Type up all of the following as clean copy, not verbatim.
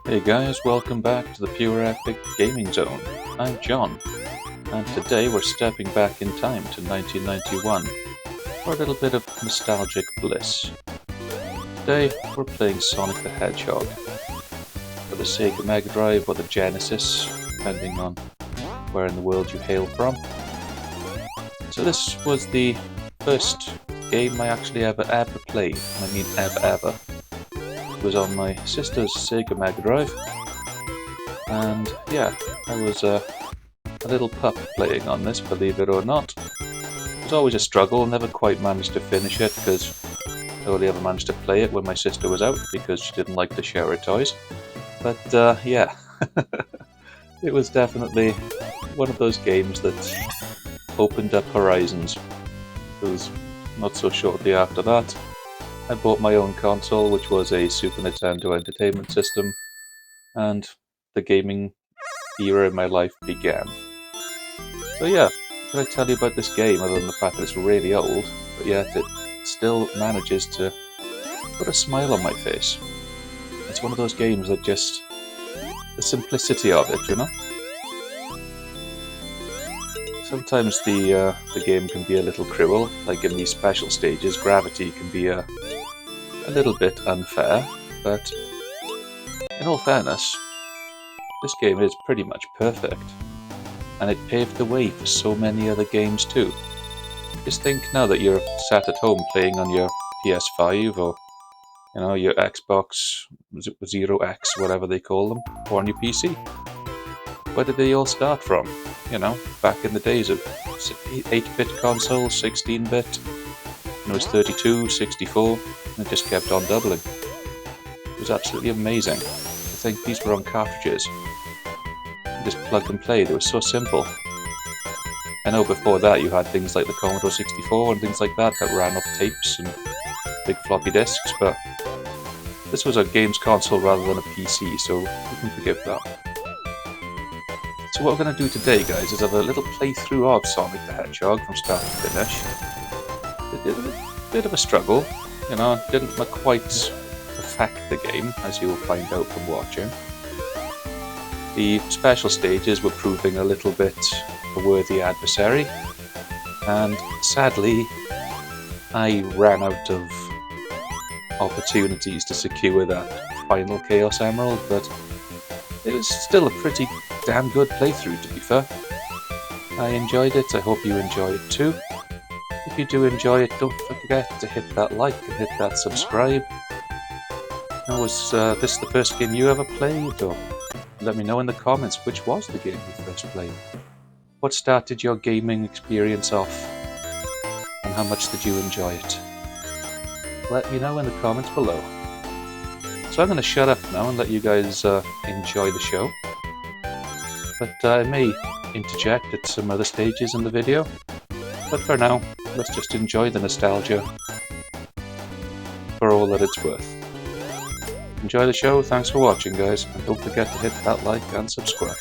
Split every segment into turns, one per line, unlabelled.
Hey guys, welcome back to the Pure Epic Gaming Zone. I'm John, and today we're stepping back in time to 1991 for a little bit of nostalgic bliss. Today we're playing Sonic the Hedgehog for the Sega Mega Drive or the Genesis, depending on where in the world you hail from. So this was the first game I actually ever played, and I mean ever. It was on my sister's Sega Mega Drive, and yeah, I was a little pup playing on this, believe it or not. It was always a struggle, never quite managed to finish it because I only ever managed to play it when my sister was out because she didn't like to share her toys. But yeah, it was definitely one of those games that opened up horizons. It was not so shortly after that I bought my own console, which was a Super Nintendo Entertainment System, and the gaming era in my life began. So yeah, what can I tell you about this game other than the fact that it's really old, but yet it still manages to put a smile on my face. It's one of those games that just, the simplicity of it, you know? Sometimes the game can be a little cruel, like in these special stages, gravity can be a little bit unfair, but in all fairness, this game is pretty much perfect, and it paved the way for so many other games too. Just think now that you're sat at home playing on your PS5 or your Xbox Zero X, whatever they call them, or on your PC. Where did they all start from? Back in the days of 8-bit consoles, 16-bit, it was 32, 64, and it just kept on doubling. It was absolutely amazing. I think these were on cartridges. You just plug and play, they were so simple. I know before that you had things like the Commodore 64 and things like that ran off tapes and big floppy disks, but this was a games console rather than a PC, so we can forgive that. So what we're going to do today, guys, is have a little playthrough of Sonic the Hedgehog from start to finish. It did a bit of a struggle, didn't quite perfect the game, as you'll find out from watching. The special stages were proving a little bit a worthy adversary, and sadly, I ran out of opportunities to secure that final Chaos Emerald, but it was still a pretty damn good playthrough, to be fair. I enjoyed it, I hope you enjoy it too. If you do enjoy it, don't forget to hit that like and hit that subscribe. Now, was this the first game you ever played, or let me know in the comments which was the game you first played. What started your gaming experience off, and how much did you enjoy it? Let me know in the comments below. So I'm going to shut up now and let you guys enjoy the show. But I may interject at some other stages in the video. But for now, let's just enjoy the nostalgia for all that it's worth. Enjoy the show, thanks for watching guys, and don't forget to hit that like and subscribe.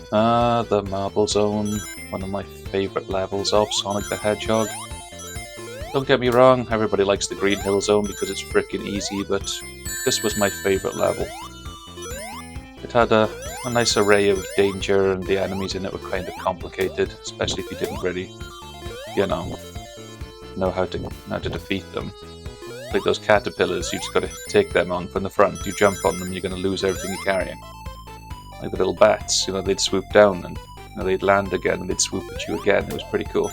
The Marble Zone, one of my favourite levels of Sonic the Hedgehog. Don't get me wrong, everybody likes the Green Hill Zone because it's frickin' easy, but this was my favourite level. It had a nice array of danger, and the enemies in it were kind of complicated, especially if you didn't really, know how to defeat them. Like those caterpillars, you just gotta take them on from the front. You jump on them, you're gonna lose everything you're carrying. Like the little bats, they'd swoop down and they'd land again and they'd swoop at you again. It was pretty cool.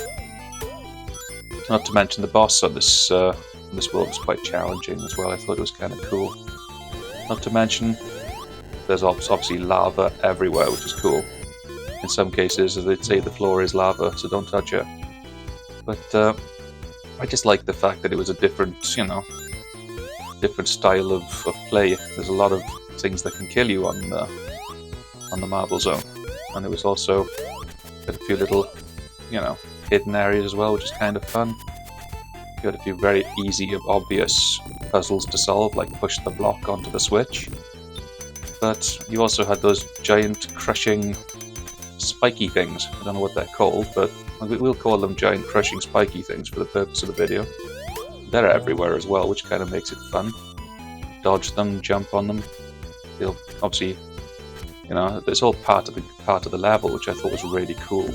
Not to mention the boss on this world was quite challenging as well. I thought it was kind of cool. Not to mention there's obviously lava everywhere, which is cool. In some cases, as they'd say, the floor is lava, so don't touch it. But I just like the fact that it was a different, different style of play. There's a lot of things that can kill you on the Marble Zone, and it was also got a few little, hidden areas as well, which is kind of fun. You had a few very easy, obvious puzzles to solve, like push the block onto the switch. But you also had those giant crushing spiky things. I don't know what they're called, but we'll call them giant crushing spiky things for the purpose of the video. They're everywhere as well, which kind of makes it fun. Dodge them, jump on them. They'll obviously, it's all part of the level, which I thought was really cool.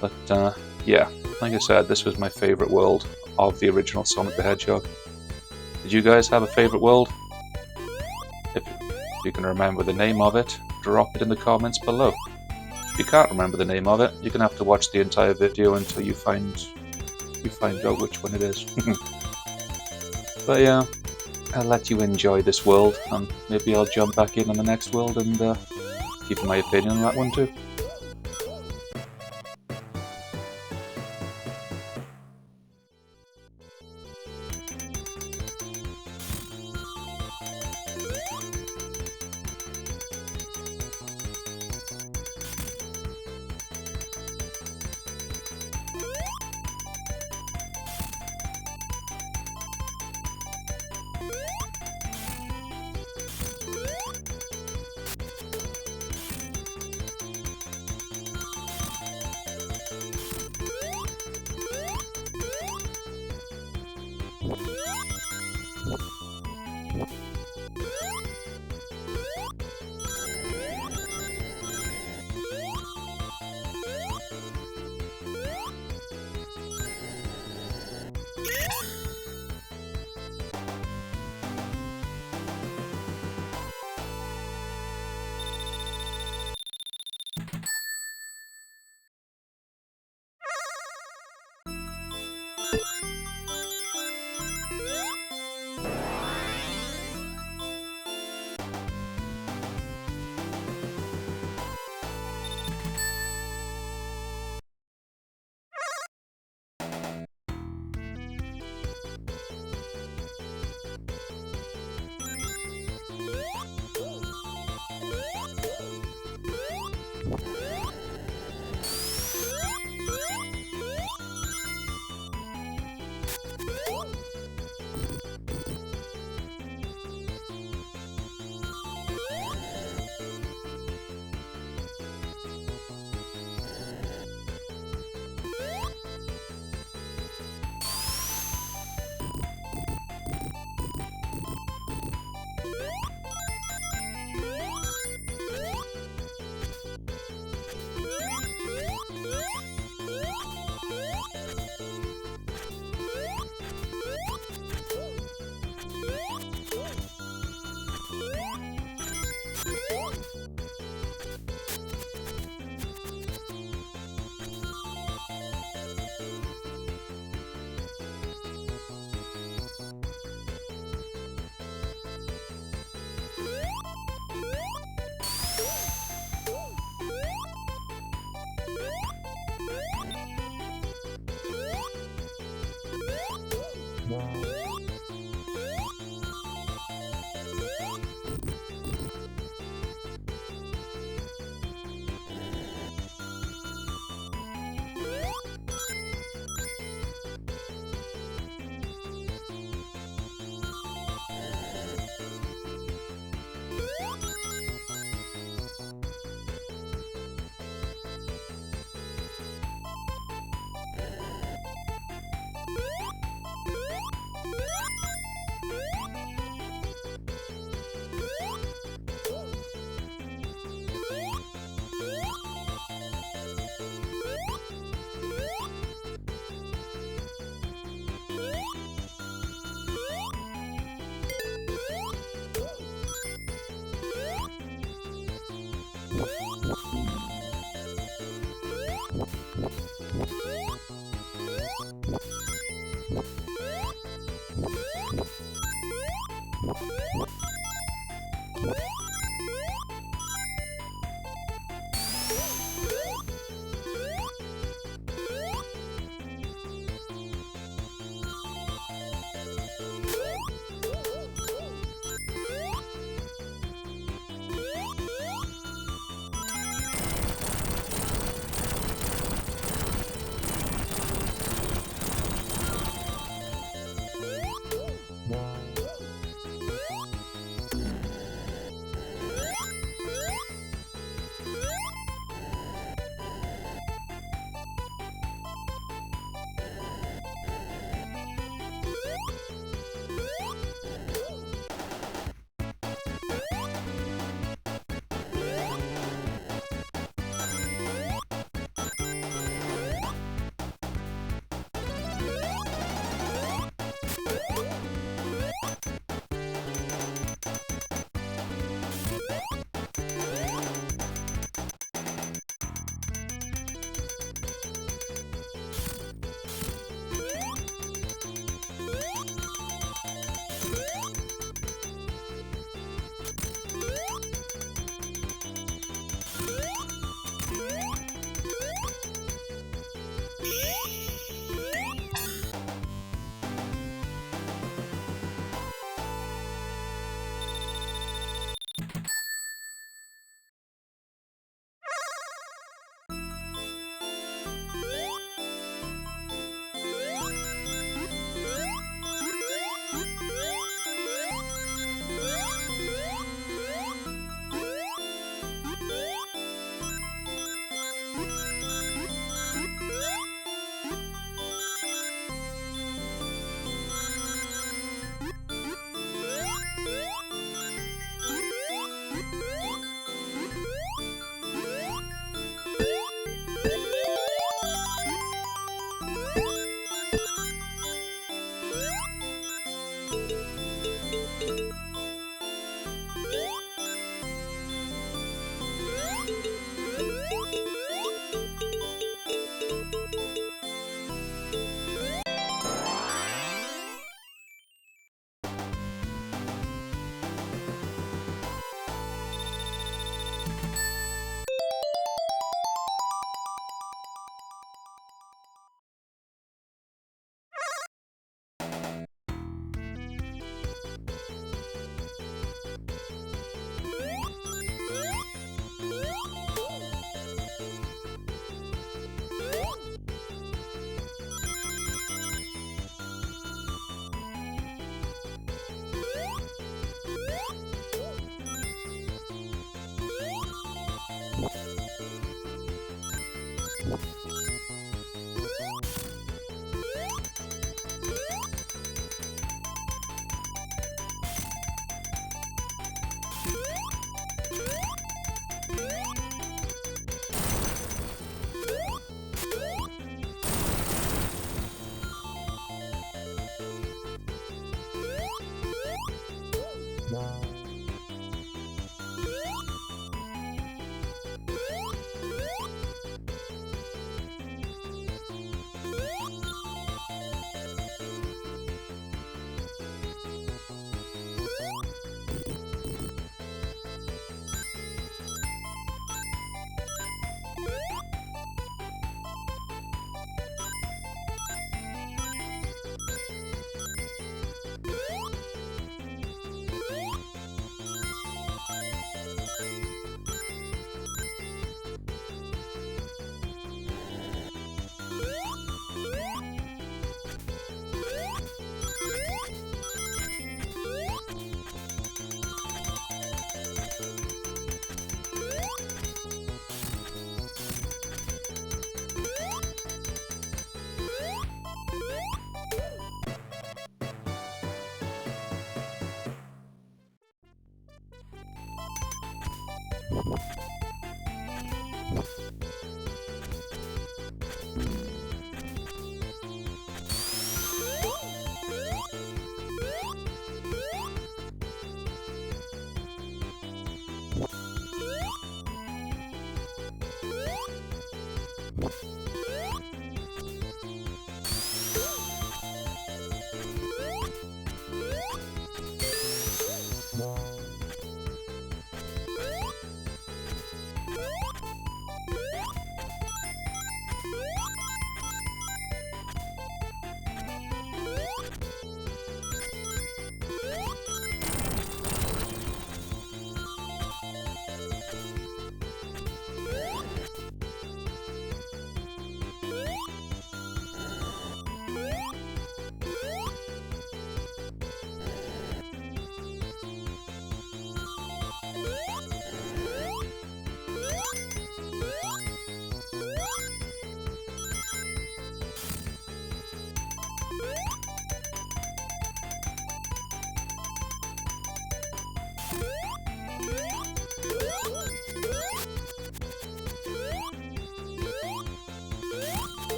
But yeah, like I said, this was my favourite world of the original Sonic the Hedgehog. Did you guys have a favourite world? If you can remember the name of it, drop it in the comments below. If you can't remember the name of it, you're gonna have to watch the entire video until you find out which one it is. But yeah, I'll let you enjoy this world, and maybe I'll jump back in on the next world and give my opinion on that one too.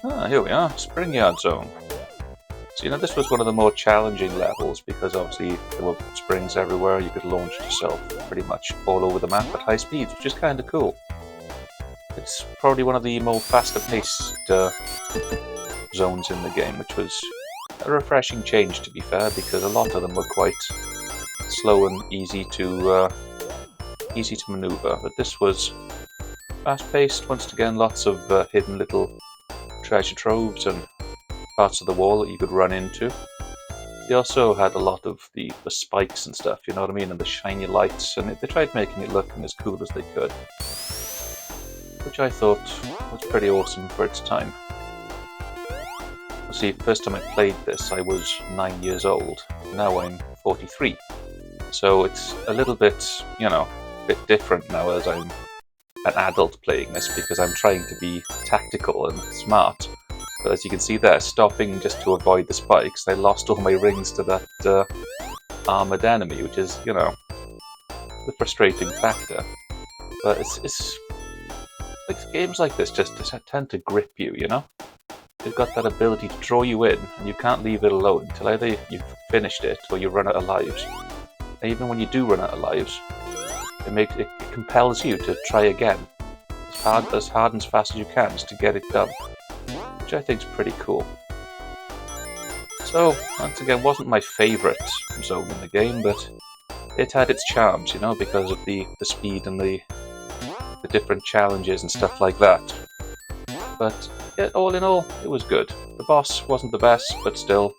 Ah, here we are, Springyard Zone. So, you know, this was one of the more challenging levels because obviously there were springs everywhere. You could launch yourself pretty much all over the map at high speeds, which is kind of cool. It's probably one of the more faster-paced zones in the game, which was a refreshing change, to be fair, because a lot of them were quite slow and easy to maneuver. But this was fast-paced. Once again, lots of hidden little treasure troves and parts of the wall that you could run into. They also had a lot of the spikes and stuff, you know what I mean, and the shiny lights, and they tried making it look as cool as they could, which I thought was pretty awesome for its time. See, first time I played this, I was 9 years old. Now I'm 43. So it's a little bit, you know, a bit different now as I'm an adult playing this, because I'm trying to be tactical and smart. But as you can see there, stopping just to avoid the spikes, I lost all my rings to that armoured enemy, which is, you know, the frustrating factor. But it's like games like this just tend to grip you, you know? They've got that ability to draw you in, and you can't leave it alone until either you've finished it or you run out of lives. And even when you do run out of lives, it compels you to try again, as hard and as fast as you can, just to get it done, which I think is pretty cool. So once again, wasn't my favourite zone in the game, but it had its charms, you know, because of the speed and the different challenges and stuff like that. But yeah, all in all, it was good. The boss wasn't the best, but still,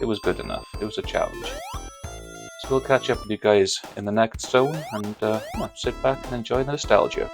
it was good enough. It was a challenge. So we'll catch up with you guys in the next zone, and sit back and enjoy the nostalgia.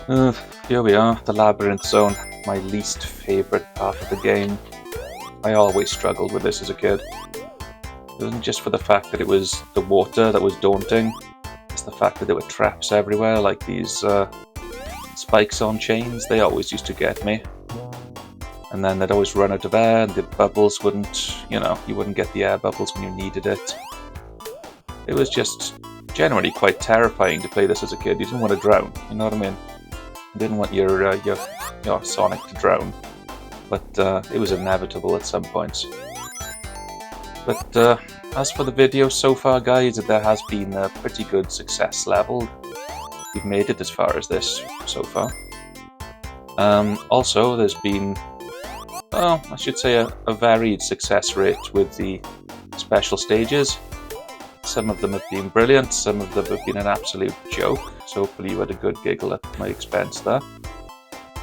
Here we are, the Labyrinth Zone, my least favourite part of the game. I always struggled with this as a kid. It wasn't just for the fact that it was the water that was daunting, it's the fact that there were traps everywhere, like these spikes on chains. They always used to get me. And then they'd always run out of air, and the bubbles wouldn't, you wouldn't get the air bubbles when you needed it. It was just generally quite terrifying to play this as a kid. You didn't want to drown, you know what I mean? You didn't want your Sonic to drown. But it was inevitable at some points. But as for the video so far, guys, there has been a pretty good success level. We've made it as far as this so far. Also, there's been, I should say, a varied success rate with the special stages. Some of them have been brilliant, some of them have been an absolute joke, so hopefully you had a good giggle at my expense there.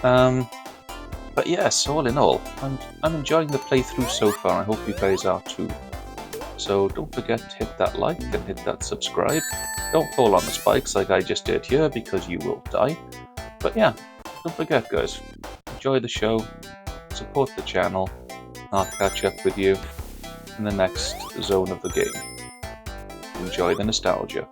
But yes, all in all, I'm enjoying the playthrough so far. I hope you guys are too. So don't forget to hit that like and hit that subscribe. Don't fall on the spikes like I just did here, because you will die. But yeah, don't forget, guys, enjoy the show, support the channel, and I'll catch up with you in the next zone of the game. Enjoy the nostalgia.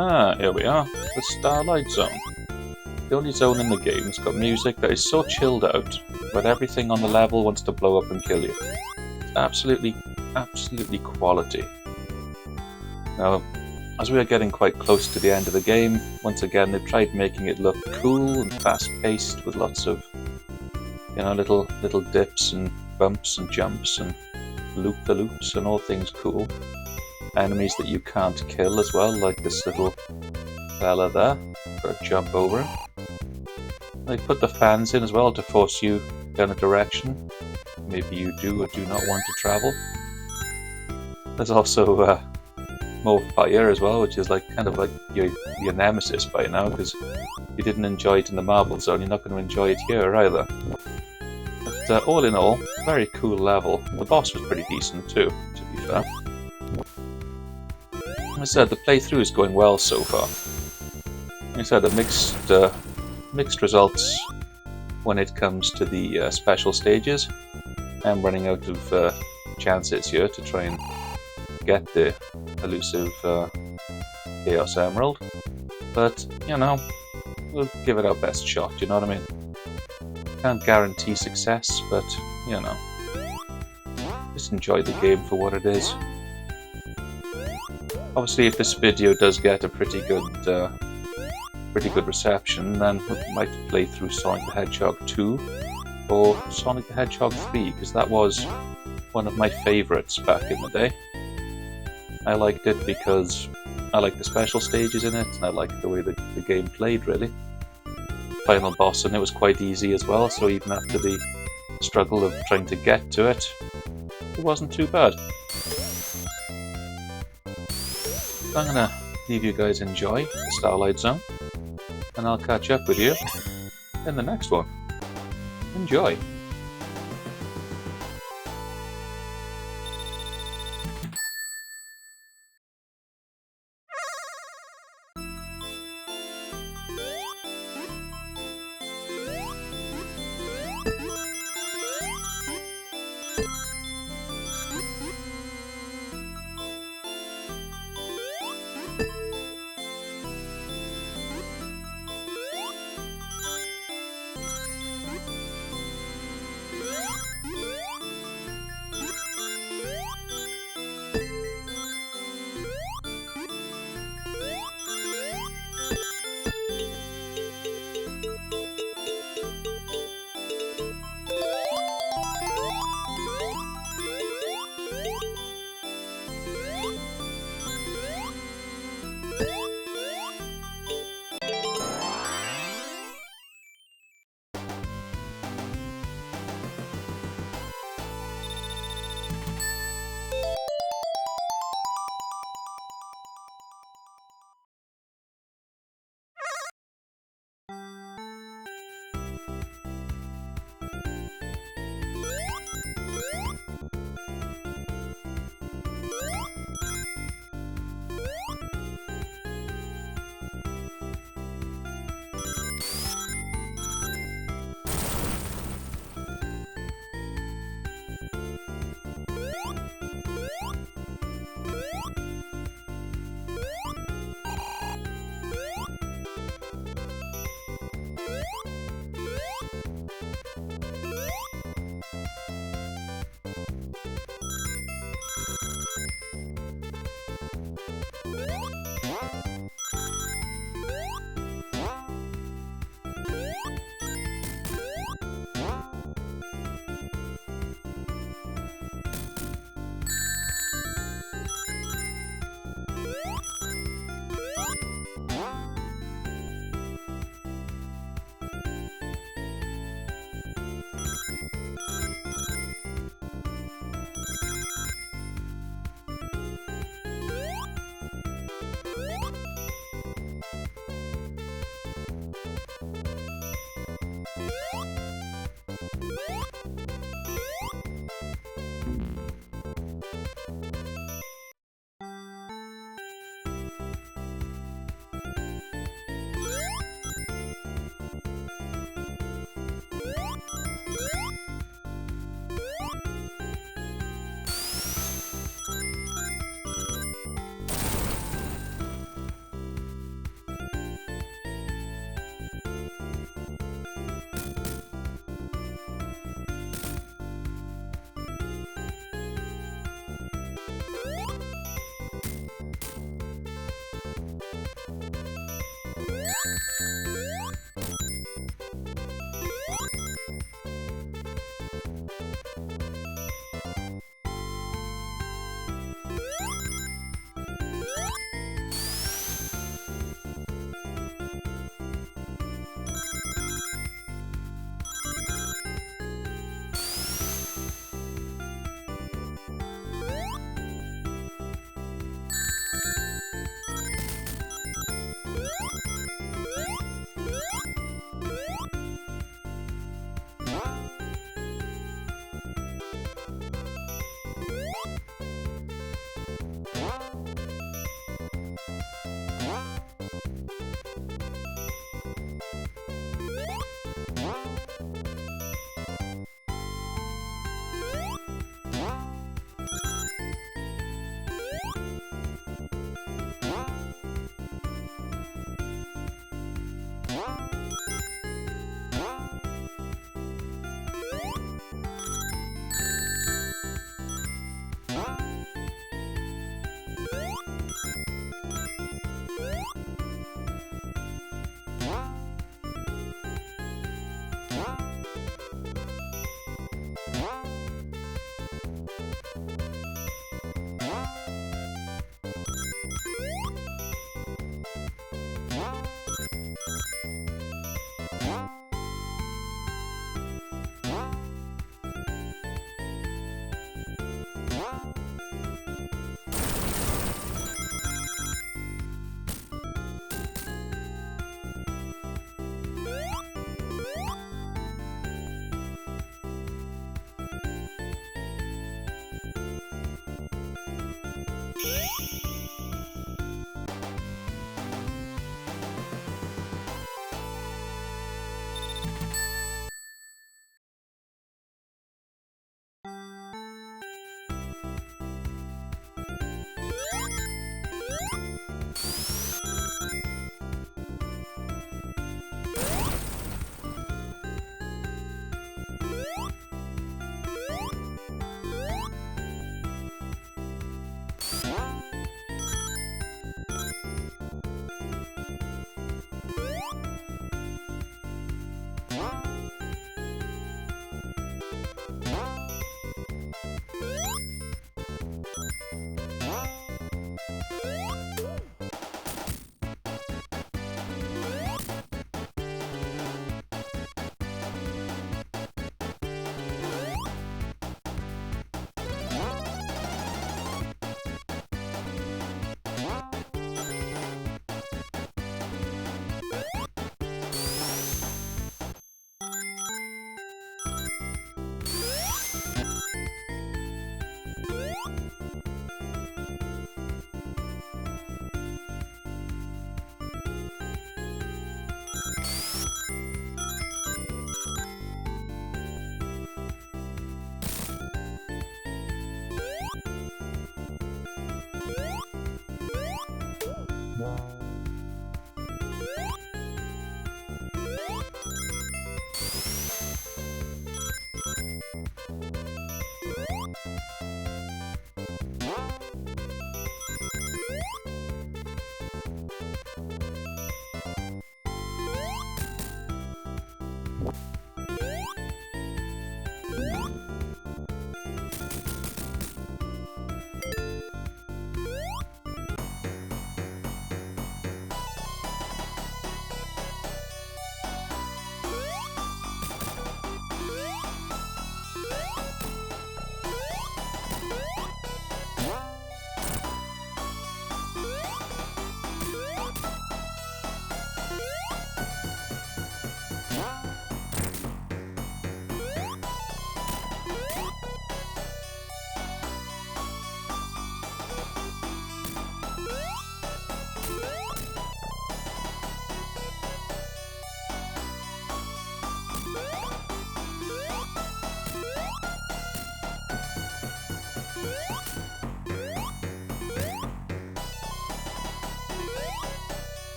Ah, here we are, the Starlight Zone. The only zone in the game that's got music that is so chilled out that everything on the level wants to blow up and kill you. It's absolutely quality. Now, as we are getting quite close to the end of the game, once again they've tried making it look cool and fast-paced with lots of, you know, little dips and bumps and jumps and loop-the-loops and all things cool. Enemies that you can't kill as well, like this little fella there. Gotta jump over him. They put the fans in as well to force you down a direction maybe you do or do not want to travel. There's also more fire as well, which is like kind of like your nemesis by now, because if you didn't enjoy it in the Marble Zone, you're not going to enjoy it here either. But all in all, very cool level. The boss was pretty decent too, to be fair. As I said, the playthrough is going well so far. Like I said, mixed results when it comes to the special stages. I'm running out of chances here to try and get the elusive Chaos Emerald, but you know, we'll give it our best shot, you know what I mean? Can't guarantee success, but you know, just enjoy the game for what it is. Obviously, if this video does get a pretty good reception, then we might play through Sonic the Hedgehog 2 or Sonic the Hedgehog 3, because that was one of my favourites back in the day. I liked it because I liked the special stages in it, and I liked the way the game played, really. Final boss, and it was quite easy as well, so even after the struggle of trying to get to it, it wasn't too bad. So I'm gonna leave you guys enjoy the Starlight Zone, and I'll catch up with you in the next one. Enjoy!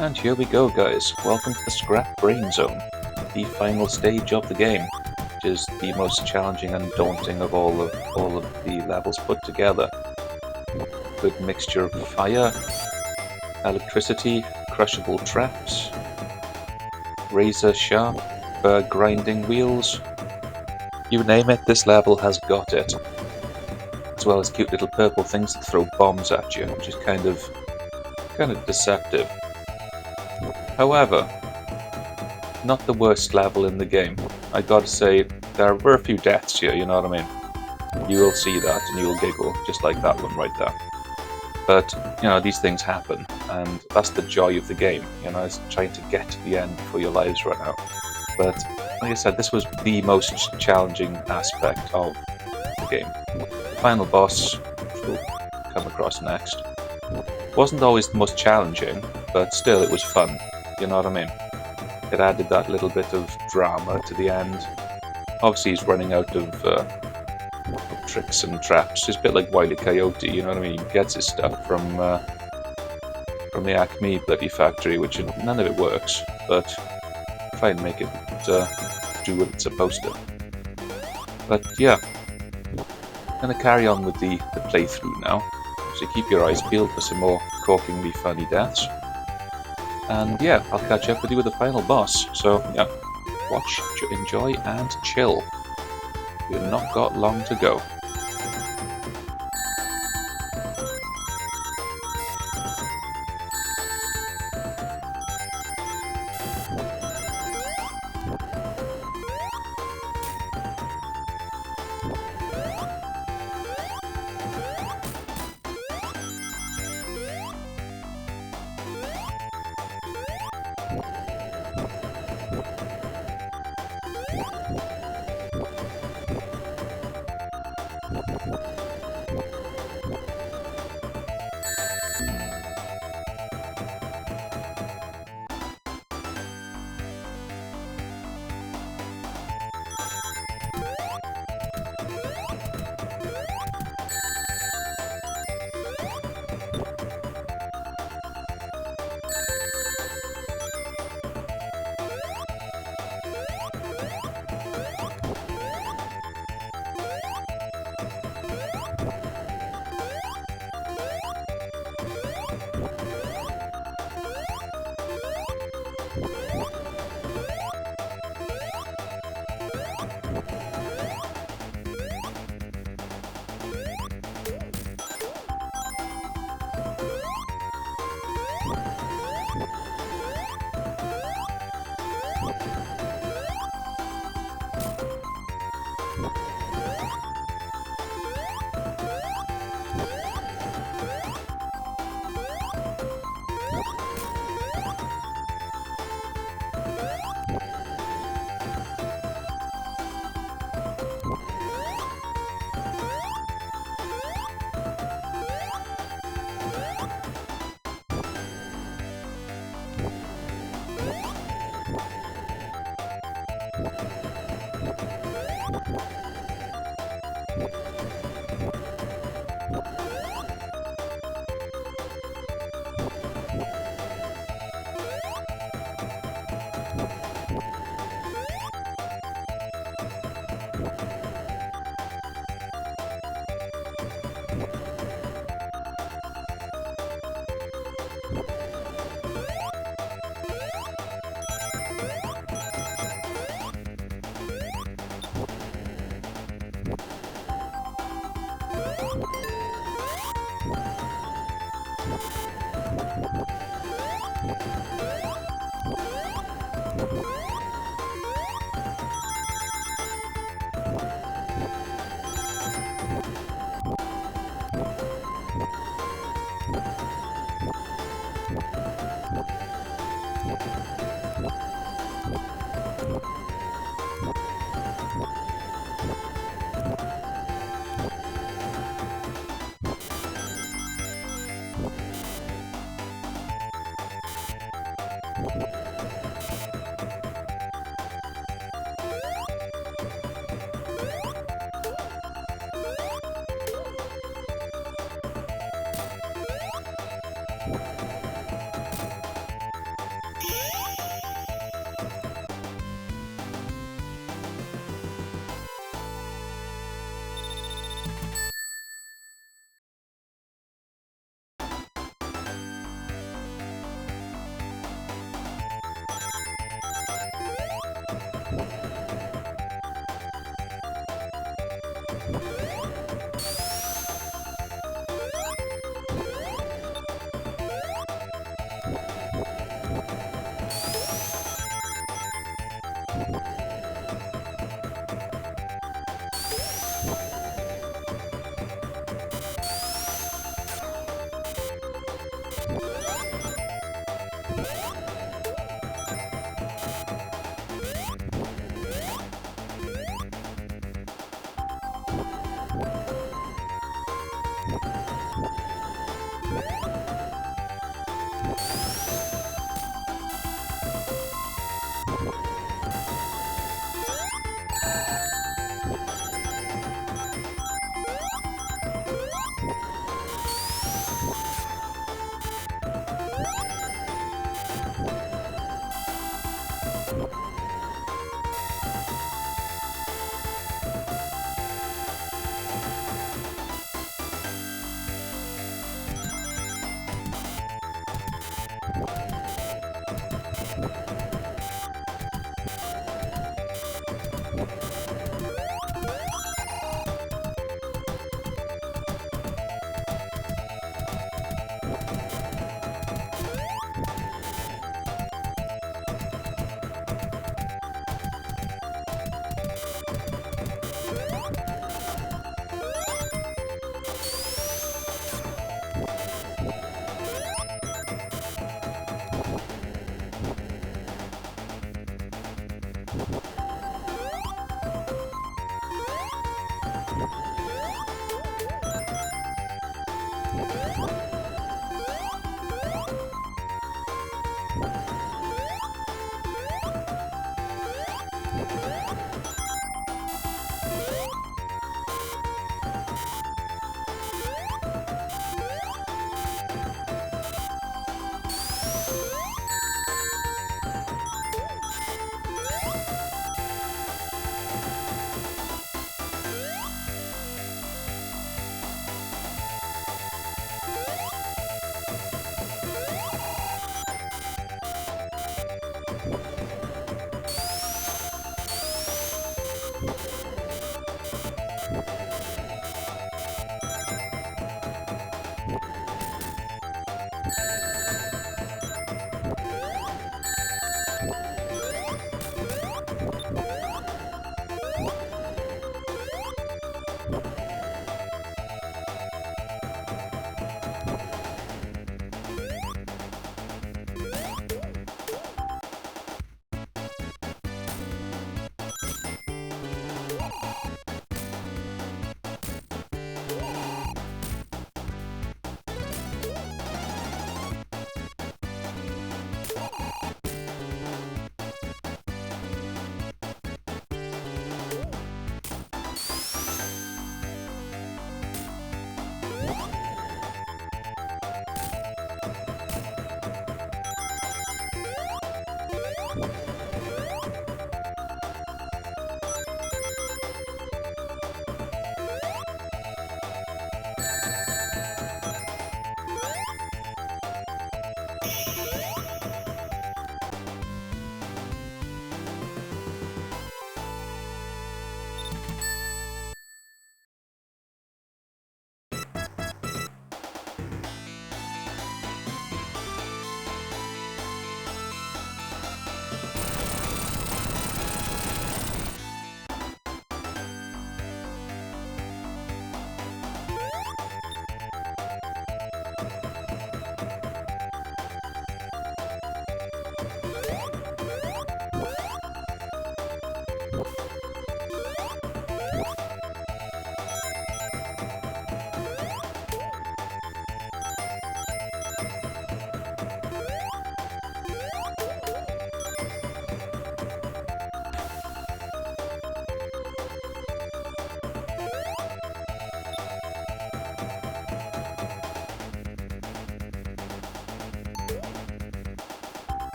And here we go, guys. Welcome to the Scrap Brain Zone, the final stage of the game, which is the most challenging and daunting of all of the levels put together. Good mixture of fire, electricity, crushable traps, razor sharp, grinding wheels. You name it, this level has got it. As well as cute little purple things that throw bombs at you, which is kind of deceptive. However, not the worst level in the game. I gotta say, there were a few deaths here, you know what I mean? You will see that and you will giggle, just like that one right there. But, you know, these things happen, and that's the joy of the game, you know, is trying to get to the end before your lives run out. But, like I said, this was the most challenging aspect of the game. The final boss, which we'll come across next, wasn't always the most challenging, but still it was fun. You know what I mean? It added that little bit of drama to the end. Obviously, he's running out of tricks and traps. It's a bit like Wile E. Coyote, you know what I mean? He gets his stuff from the Acme bloody factory, which none of it works, but try and make it do what it's supposed to. But yeah, I'm gonna carry on with the playthrough now. So keep your eyes peeled for some more corkingly funny deaths. And yeah, I'll catch up with you with the final boss. So yeah, watch, enjoy, and chill. We've not got long to go.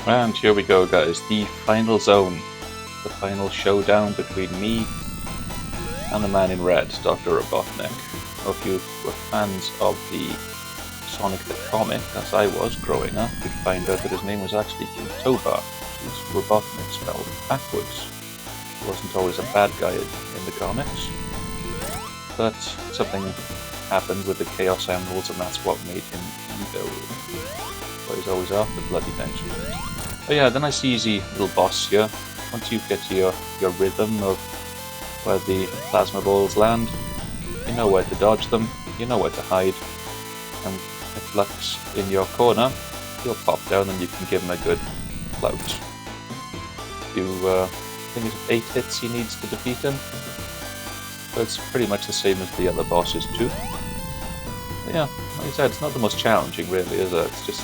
And here we go, guys, the final zone. The final showdown between me and the man in red, Dr. Robotnik. If you were fans of the Sonic the Comic, as I was growing up, you'd find out that his name was actually King Toba, who's Robotnik spelled backwards. He wasn't always a bad guy in the comics, but something happened with the Chaos Emeralds, and that's what made him evil. But he's always after bloody vengeance. But yeah, the nice easy little boss here. Once you get to your rhythm of where the plasma balls land, you know where to dodge them, you know where to hide, and if Luck's in your corner, he'll pop down and you can give him a good float. I think it's 8 hits he needs to defeat him, but it's pretty much the same as the other bosses too. But yeah, like I said, it's not the most challenging really, is it? It's just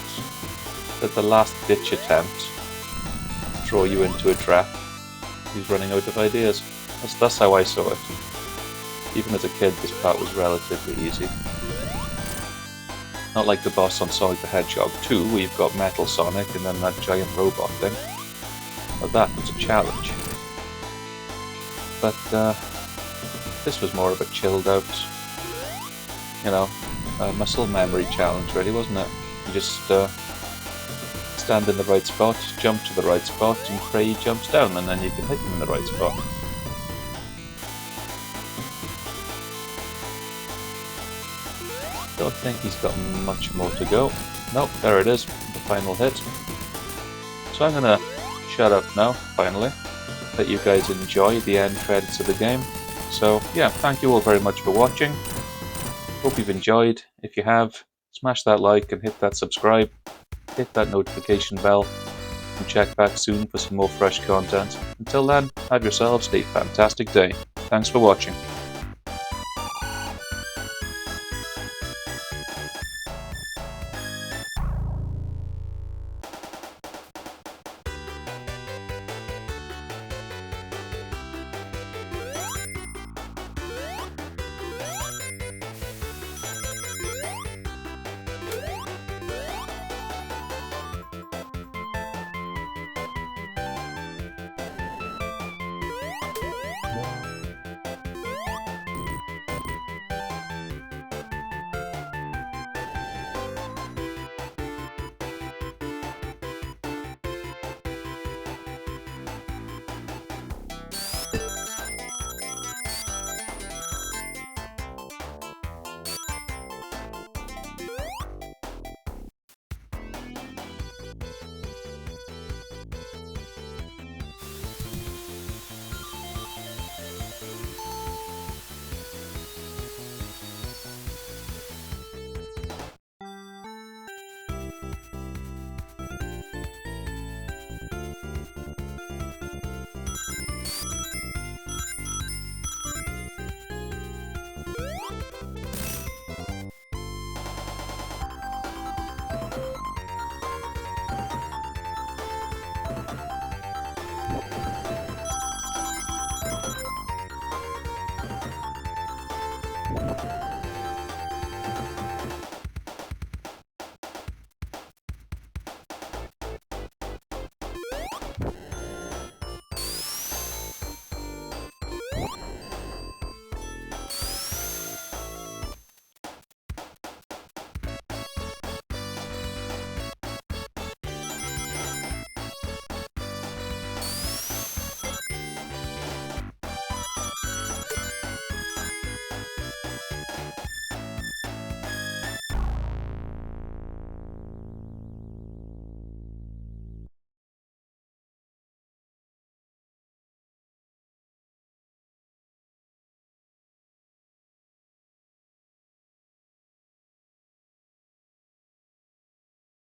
that the last ditch attempt to throw you into a trap. He's running out of ideas. That's how I saw it. Even as a kid, this part was relatively easy. Not like the boss on Sonic the Hedgehog 2, where you've got Metal Sonic and then that giant robot thing. Now that was a challenge. But this was more of a chilled out, muscle memory challenge really, wasn't it? You just stand in the right spot, jump to the right spot, and pray he jumps down, and then you can hit him in the right spot. Don't think he's got much more to go. Nope, there it is, the final hit. So I'm gonna shut up now, finally. Let you guys enjoy the end credits of the game. So yeah, thank you all very much for watching. Hope you've enjoyed. If you have, smash that like and hit that subscribe. Hit that notification bell. And check back soon for some more fresh content. Until then, have yourselves a fantastic day. Thanks for watching.